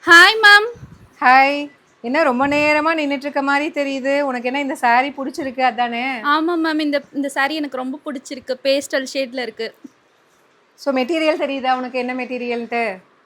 Hi ma'am. Hi. என்ன ரொம்ப நேரமாக நின்றுட்டு இருக்க மாதிரி தெரியுது. உனக்கு என்ன இந்த saree பிடிச்சிருக்கு அதானே? ஆமாம் மேம். இந்த சாரீ எனக்கு ரொம்ப பிடிச்சிருக்கு. பேஸ்டல் ஷேட்ல இருக்கு. ஸோ மெட்டீரியல் தெரியுதா உனக்கு என்ன மெட்டீரியல்ட்டு?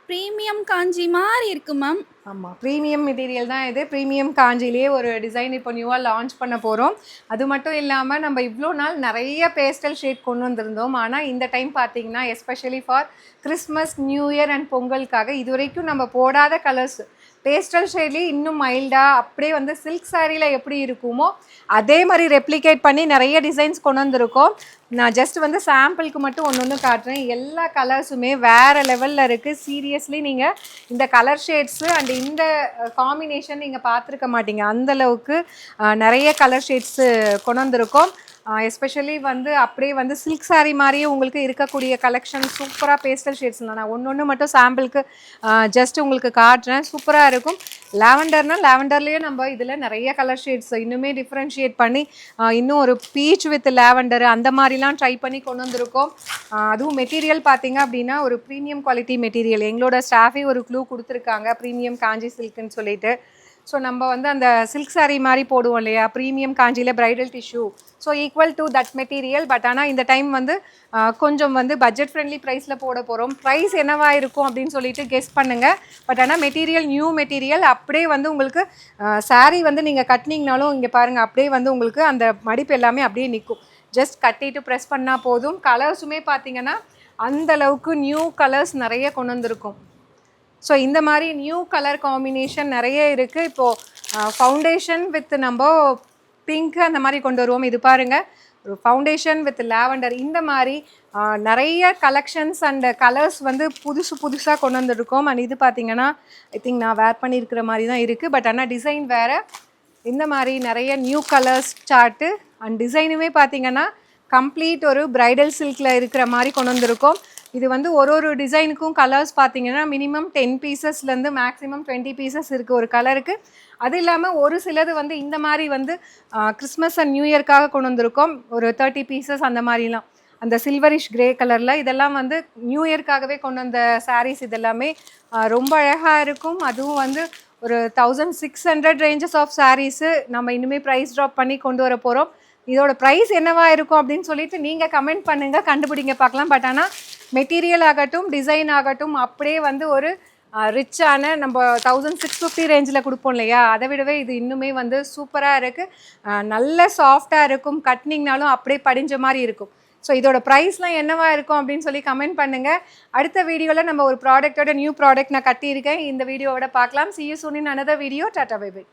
ப்ரீமியம் காஞ்சி மாதிரி இருக்கு மேம். ஆமாம், ப்ரீமியம் மெட்டீரியல் தான் இது. ப்ரீமியம் காஞ்சிலேயே ஒரு டிசைன் இப்போ நியூவாக லான்ச் பண்ண போகிறோம். அது மட்டும் இல்லாமல் நம்ம இவ்வளோ நாள் நிறைய பேஸ்டல் ஷேட் கொண்டு வந்திருந்தோம். ஆனால் இந்த டைம் பார்த்தீங்கன்னா especially for Christmas, new year and பொங்கலுக்காக இது வரைக்கும் நம்ம போடாத கலர்ஸ் பேஸ்டல் ஷேட்லேயே இன்னும் மைல்டாக அப்படியே வந்து சில்க் சாரியில் எப்படி இருக்குமோ அதே மாதிரி ரெப்ளிகேட் பண்ணி நிறைய டிசைன்ஸ் கொண்டு வந்திருக்கோம். நான் ஜஸ்ட் வந்து சாம்பிளுக்கு மட்டும் ஒன்று காட்டுறேன். எல்லா கலர்ஸுமே வேறு லெவலில் இருக்குது. சீரியஸ்லி நீங்கள் இந்த கலர் ஷேட்ஸு அண்ட் இந்த காம்பினேஷன் நீங்கள் பார்த்துருக்க மாட்டீங்க. அந்தளவுக்கு நிறைய கலர் ஷேட்ஸு கொண்டு வந்திருக்கோம். எஸ்பெஷலி வந்து அப்படியே வந்து சில்க் சாரீ மாதிரியே உங்களுக்கு இருக்கக்கூடிய கலெக்ஷன் சூப்பராக பேஸ்டல் ஷேட்ஸ் நான் ஒன்று மட்டும் சாம்பிளுக்கு ஜஸ்ட் உங்களுக்கு காட்டுறேன். சூப்பராக இருக்கும். லாவெண்டர்னால் லாவெண்டர்லேயே நம்ம இதில் நிறைய கலர் ஷேட்ஸ் இன்னுமே டிஃப்ரென்ஷியேட் பண்ணி இன்னும் ஒரு பீச் வித் லாவெண்டர் அந்த மாதிரிலாம் ட்ரை பண்ணி கொண்டு வந்திருக்கோம். அதுவும் மெட்டீரியல் பார்த்தீங்க அப்படின்னா ஒரு ப்ரீமியம் குவாலிட்டி மெட்டீரியல். எங்களோட ஸ்டாஃபே ஒரு க்ளூ கொடுத்துருக்காங்க, ப்ரீமியம் காஞ்சி சில்க்குன்னு சொல்லிட்டு. ஸோ நம்ம வந்து அந்த சில்க் சாரீ மாதிரி போடுவோம் இல்லையா, ப்ரீமியம் காஞ்சியில் bridal tissue, so equal to that material. But ஆனால் இந்த டைம் வந்து கொஞ்சம் வந்து பட்ஜெட் ஃப்ரெண்ட்லி ப்ரைஸில் போட போகிறோம். ப்ரைஸ் என்னவா இருக்கும் அப்படின்னு சொல்லிட்டு கெஸ் பண்ணுங்கள். பட் ஆனால் மெட்டீரியல் நியூ மெட்டீரியல். அப்படியே வந்து உங்களுக்கு சாரீ வந்து நீங்கள் கட்டினீங்கனாலும் இங்கே பாருங்கள், அப்படியே வந்து உங்களுக்கு அந்த மடிப்பு எல்லாமே அப்படியே நிற்கும். ஜஸ்ட் கட்டிட்டு ப்ரெஸ் பண்ணால் போதும். கலர்ஸுமே பார்த்தீங்கன்னா அந்தளவுக்கு நியூ கலர்ஸ் நிறைய கொண்டு வந்திருக்கும். ஸோ இந்த மாதிரி நியூ கலர் காம்பினேஷன் நிறைய இருக்குது. இப்போது ஃபவுண்டேஷன் வித் நம்ம பிங்க் அந்த மாதிரி கொண்டு வருவோம். இது பாருங்கள், ஒரு ஃபவுண்டேஷன் வித் லாவெண்டர், இந்த மாதிரி நிறைய கலெக்ஷன்ஸ் அண்ட் கலர்ஸ் வந்து புதுசாக கொண்டு வந்துருக்கோம். அண்ட் இது பார்த்திங்கன்னா ஐ திங்க் நான் வேர் பண்ணியிருக்கிற மாதிரி தான் இருக்குது. பட் ஆனால் டிசைன் வேறு. இந்த மாதிரி நிறைய நியூ கலர்ஸ் சார்ட்டு அண்ட் டிசைனுமே பார்த்திங்கன்னா கம்ப்ளீட் ஒரு ப்ரைடல் சில்கில் இருக்கிற மாதிரி கொண்டு வந்திருக்கோம். இது வந்து ஒரு டிசைனுக்கும் கலர்ஸ் பார்த்தீங்கன்னா மினிமம் 10 பீசஸ்லேருந்து மேக்ஸிமம் 20 பீசஸ் இருக்குது ஒரு கலருக்கு. அது இல்லாமல் ஒரு சிலது வந்து இந்த மாதிரி வந்து கிறிஸ்மஸ் அண்ட் நியூ இயர்க்காக கொண்டு வந்திருக்கோம். ஒரு 30 பீசஸ் அந்த மாதிரிலாம், அந்த சில்வரிஷ் கிரே கலரில். இதெல்லாம் வந்து நியூ இயர்க்காகவே கொண்டு வந்த சாரீஸ். இதெல்லாமே ரொம்ப அழகாக இருக்கும். அதுவும் வந்து ஒரு 1600 ரேஞ்சஸ் ஆஃப் சாரீஸு நம்ம இனிமேல் ப்ரைஸ் ட்ராப் பண்ணி கொண்டு வர போகிறோம். இதோட ப்ரைஸ் என்னவா இருக்கும் அப்படின்னு சொல்லிட்டு நீங்கள் கமெண்ட் பண்ணுங்கள், கண்டுபிடிங்க பார்க்கலாம். பட் ஆனால் மெட்டீரியல் ஆகட்டும், டிசைன் ஆகட்டும், அப்படியே வந்து ஒரு ரிச்சான நம்ம 1650 ரேஞ்சில் கொடுப்போம் இல்லையா, அதை விடவே இது இன்னுமே வந்து சூப்பராக இருக்குது. நல்ல சாஃப்டாக இருக்கும். கட்டினீங்கனாலும் அப்படியே படிஞ்ச மாதிரி இருக்கும். ஸோ இதோட ப்ரைஸ்லாம் என்னவா இருக்கும் அப்படின்னு சொல்லி கமெண்ட் பண்ணுங்கள். அடுத்த வீடியோவில் நம்ம ஒரு ப்ராடக்ட்டோட நியூ ப்ராடக்ட் நான் கட்டியிருக்கேன். இந்த வீடியோவோட பார்க்கலாம். See you soon in another video. Tata, bye bye.